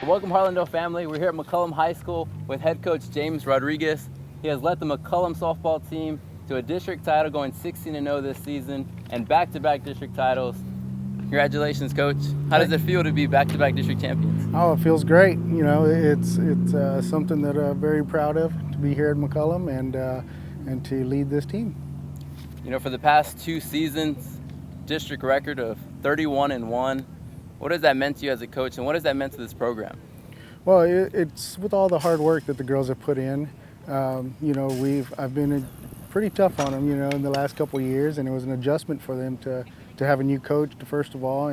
Welcome, Harlandale family. We're here at McCollum High School with head coach James Rodriguez. He has led the McCollum Softball Team to a district title, going 16-0 this season, and back-to-back district titles. Congratulations, Coach. How does it feel to be back-to-back district champions? Oh, it feels great. You know, it's something that I'm very proud of, to be here at McCollum and to lead this team. You know, for the past 2 seasons, district record of 31-1. What has that meant to you as a coach, and what has that meant to this program? Well, it's with all the hard work that the girls have put in. You know, I've been pretty tough on them, you know, in the last couple of years, and it was an adjustment for them to have a new coach, first of all,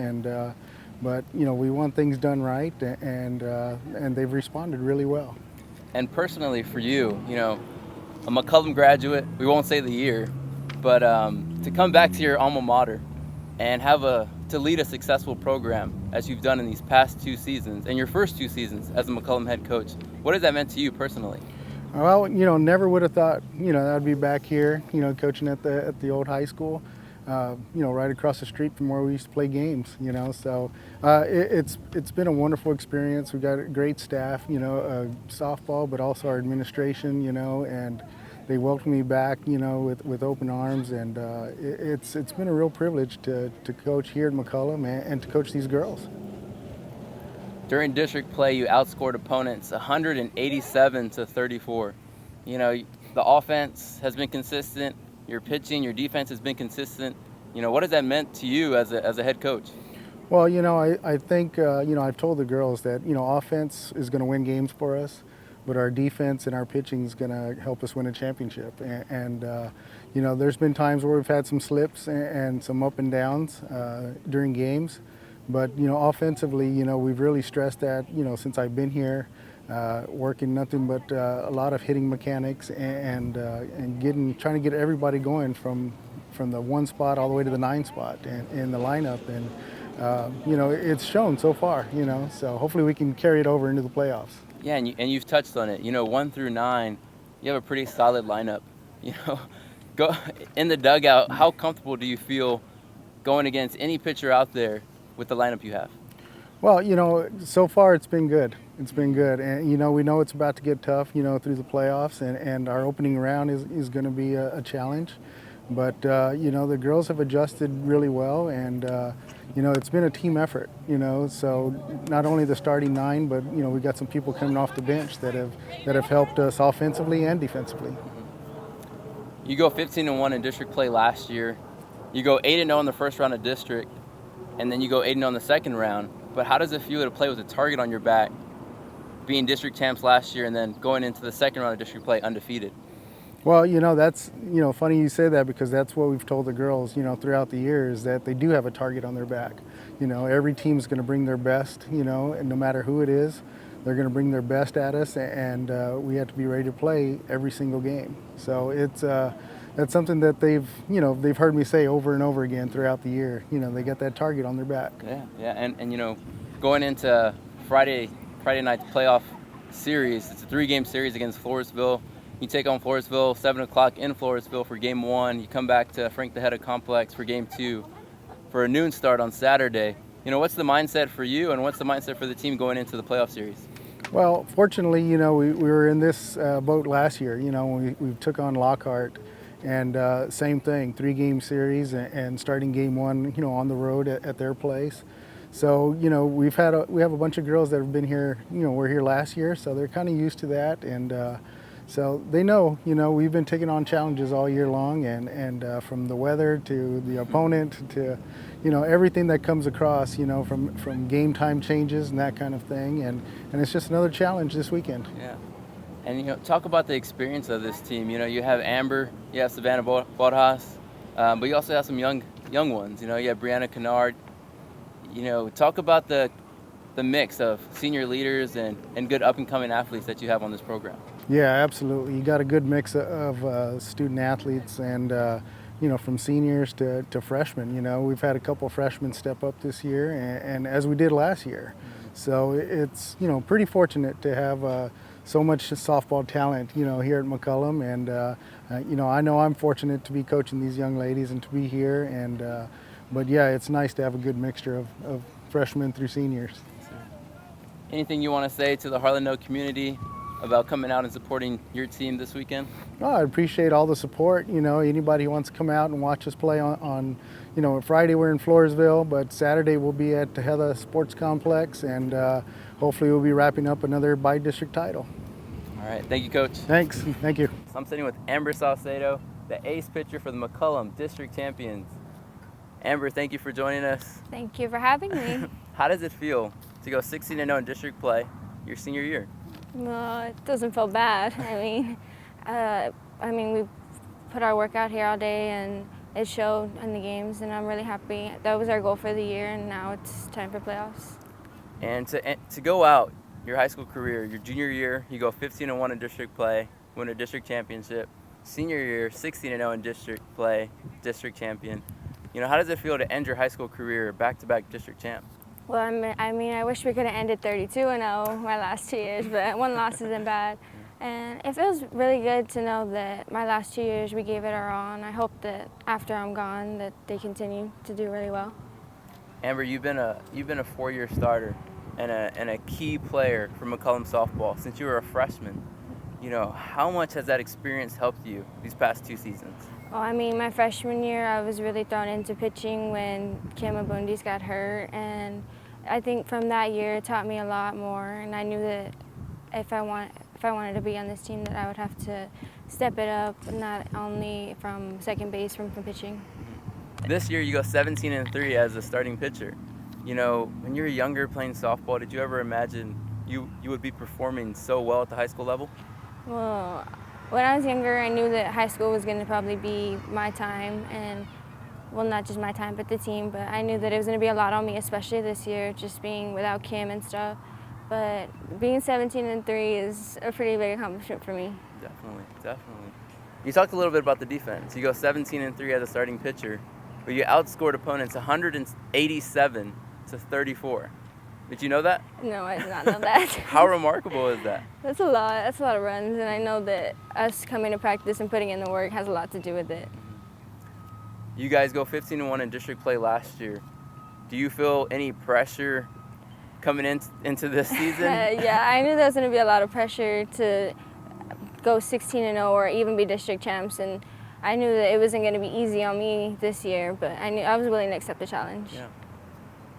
but you know, we want things done right, and they've responded really well. And personally, for you, you know, a McCollum graduate, we won't say the year, but to come back to your alma mater and to lead a successful program as you've done in these past 2 seasons and your first 2 seasons as a McCollum head coach, what has that meant to you personally? Well, you know, never would have thought, you know, I'd be back here, you know, coaching at the old high school, you know, right across the street from where we used to play games, you know. So it's been a wonderful experience. We've got a great staff, you know, softball, but also our administration, you know, and they welcomed me back, you know, with open arms, and it's been a real privilege to coach here at McCollum and to coach these girls. During district play, you outscored opponents 187-34. You know, the offense has been consistent. Your pitching, your defense has been consistent. You know, what has that meant to you as a head coach? Well, you know, I think, you know, I've told the girls that, you know, offense is going to win games for us, but our defense and our pitching is going to help us win a championship. And you know, there's been times where we've had some slips and some up and downs during games. But, you know, offensively, you know, we've really stressed that, you know, since I've been here, working nothing but a lot of hitting mechanics and trying to get everybody going from the 1 spot all the way to the 9 spot in the lineup. And, you know, it's shown so far, you know, so hopefully we can carry it over into the playoffs. Yeah, and you've touched on it. You know, 1 through 9, you have a pretty solid lineup. You know, go in the dugout, how comfortable do you feel going against any pitcher out there with the lineup you have? Well, you know, so far it's been good. It's been good. And, you know, we know it's about to get tough, you know, through the playoffs, and our opening round is going to be a challenge. But, you know, the girls have adjusted really well, and, you know, it's been a team effort, you know, so not only the starting 9, but, you know, we got some people coming off the bench that have helped us offensively and defensively. You go 15-1 in district play last year. You go 8-0 in the first round of district, and then you go 8-0 in the second round. But how does it feel to play with a target on your back, being district champs last year and then going into the second round of district play undefeated? Well, you know, that's, you know, funny you say that, because that's what we've told the girls, you know, throughout the years, that they do have a target on their back. You know, every team's going to bring their best, you know, and no matter who it is, they're going to bring their best at us, and we have to be ready to play every single game. So that's something that they've heard me say over and over again throughout the year. You know, they got that target on their back. Yeah, and you know, going into Friday night's playoff series, it's a 3-game series against Floresville. You take on Floresville 7 o'clock in Floresville for game 1. You come back to Frank the Hedda Complex for game 2 for a noon start on Saturday. You know, what's the mindset for you, and what's the mindset for the team going into the playoff series? Well, fortunately, you know, we were in this boat last year, you know, when we took on Lockhart. And same thing, 3-game series, and starting game 1, you know, on the road at their place. So, you know, we have a bunch of girls that have been here, you know, were here last year, so they're kind of used to that. And so they know, you know, we've been taking on challenges all year long, and from the weather to the opponent to, you know, everything that comes across, you know, from game time changes and that kind of thing. And it's just another challenge this weekend. Yeah. And, you know, talk about the experience of this team. You know, you have Amber, you have Savannah Borjas, but you also have some young ones. You know, you have Brianna Kennard. You know, talk about the mix of senior leaders and good up-and-coming athletes that you have on this program. Yeah, absolutely. You got a good mix of student athletes, and, you know, from seniors to freshmen. You know, we've had a couple freshmen step up this year, and as we did last year. So it's, you know, pretty fortunate to have so much softball talent, you know, here at McCollum, and you know I'm fortunate to be coaching these young ladies and to be here, and but yeah, it's nice to have a good mixture of freshmen through seniors. Anything you want to say to the Harlan-Noe community about coming out and supporting your team this weekend? Oh, I appreciate all the support. Anybody who wants to come out and watch us play on Friday we're in Floresville, but Saturday we'll be at the Heather Sports Complex, and hopefully we'll be wrapping up another by-district title. All right, thank you, Coach. Thanks, thank you. So I'm sitting with Amber Salcedo, the ace pitcher for the McCollum District Champions. Amber, thank you for joining us. Thank you for having me. How does it feel to go 16-0 in district play your senior year? Well, it doesn't feel bad. I mean, we put our work out here all day, and it showed in the games, and I'm really happy. That was our goal for the year, and now it's time for playoffs. And to go out your high school career, your junior year, you go 15-1 in district play, win a district championship. Senior year, 16-0 in district play, district champion. How does it feel to end your high school career back-to-back district champ? Well, I wish we could have ended 32-0 my last 2 years, but one loss isn't bad. And it feels really good to know that my last 2 years we gave it our all, and I hope that after I'm gone that they continue to do really well. Amber, you've been a 4-year starter and a key player for McCollum Softball since you were a freshman. How much has that experience helped you these past 2 seasons? Well, my freshman year I was really thrown into pitching when Kim Abundis got hurt, and I think from that year it taught me a lot more, and I knew that if I wanted to be on this team that I would have to step it up, not only from second base, from pitching. This year you go 17-3 as a starting pitcher. When you were younger playing softball, did you ever imagine you would be performing so well at the high school level? Well, when I was younger, I knew that high school was going to probably be my time, and well, not just my time, but the team. But I knew that it was going to be a lot on me, especially this year, just being without Kim and stuff. But being 17-3 is a pretty big accomplishment for me. Definitely. You talked a little bit about the defense. You go 17-3 as a starting pitcher, but you outscored opponents 187-34. Did you know that? No, I did not know that. How remarkable is that? That's a lot. That's a lot of runs, and I know that us coming to practice and putting in the work has a lot to do with it. You guys go 15-1 in district play last year. Do you feel any pressure coming into this season? Yeah, I knew there was going to be a lot of pressure to go 16-0 or even be district champs, and I knew that it wasn't going to be easy on me this year, but I knew I was willing to accept the challenge. Yeah.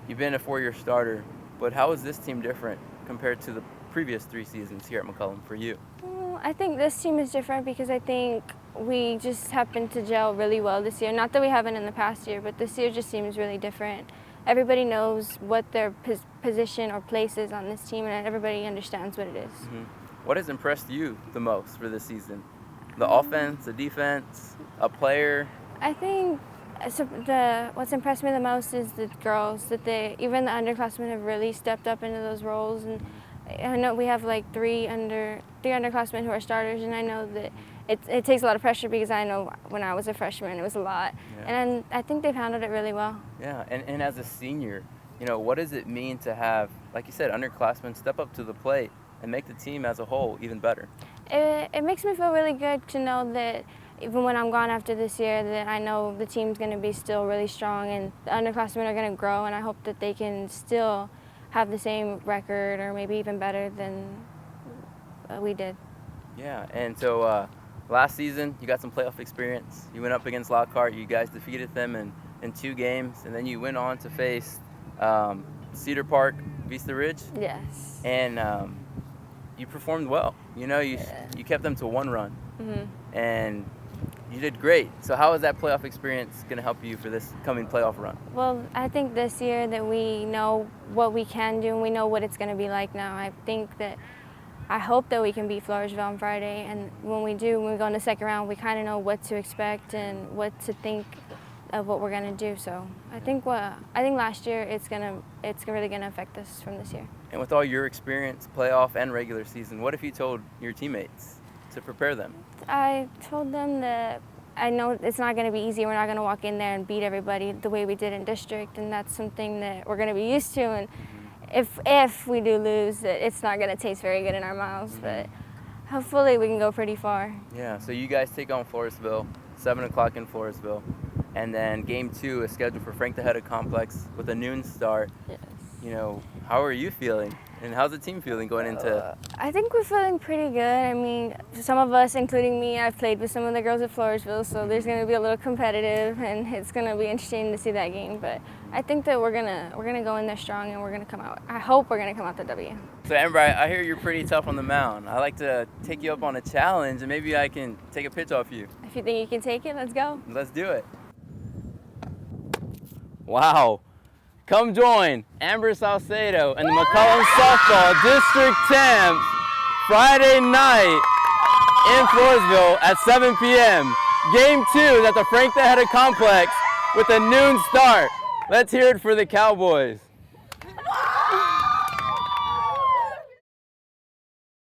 You've been a 4-year starter, but how is this team different compared to the previous 3 seasons here at McCollum for you? Well, I think this team is different because I think we just happened to gel really well this year. Not that we haven't in the past year, but this year just seems really different. Everybody knows what their position or place is on this team, and everybody understands what it is. Mm-hmm. What has impressed you the most for this season? The offense, the defense, a player? I think what's impressed me the most is the girls, that even the underclassmen have really stepped up into those roles. And I know we have like three underclassmen who are starters, and I know that it takes a lot of pressure because I know when I was a freshman it was a lot. Yeah. And I think they've handled it really well. Yeah, and as a senior, what does it mean to have, like you said, underclassmen step up to the plate and make the team as a whole even better? It makes me feel really good to know that even when I'm gone after this year, that I know the team's going to be still really strong and the underclassmen are going to grow, and I hope that they can still have the same record or maybe even better than we did. Yeah, and so last season you got some playoff experience. You went up against Lockhart. You guys defeated them in 2 games, and then you went on to face Cedar Park, Vista Ridge. Yes. And you performed well. You kept them to 1 run. Mm-hmm. And you did great. So how is that playoff experience going to help you for this coming playoff run? Well, I think this year that we know what we can do and we know what it's going to be like now. I hope that we can beat Floresville on Friday, and when we do, when we go in the second round, we kind of know what to expect and what to think of what we're going to do. So I think last year it's really going to affect us from this year. And with all your experience, playoff and regular season, what if you told your teammates to prepare them? I told them that I know it's not going to be easy. We're not going to walk in there and beat everybody the way we did in district, and that's something that we're going to be used to. And if we do lose, that it's not going to taste very good in our mouths, but hopefully we can go pretty far. Yeah, so you guys take on Floresville, 7 o'clock in Floresville, and then game 2 is scheduled for Frank the Hedda Complex with a noon start. Yes. how are you feeling? And how's the team feeling going into? I think we're feeling pretty good. I mean, some of us, including me, I've played with some of the girls at Floresville, so there's going to be a little competitive, and it's going to be interesting to see that game. But I think that we're gonna go in there strong, and we're gonna come out. I hope we're gonna come out the W. So Amber, I hear you're pretty tough on the mound. I like to take you up on a challenge, and maybe I can take a pitch off you. If you think you can take it, let's go. Let's do it. Wow. Come join Amber Salcedo and the McCollum Softball District Champs Friday night in Floresville at 7 p.m. Game 2 is at the Frank the Hedda Complex with a noon start. Let's hear it for the Cowboys.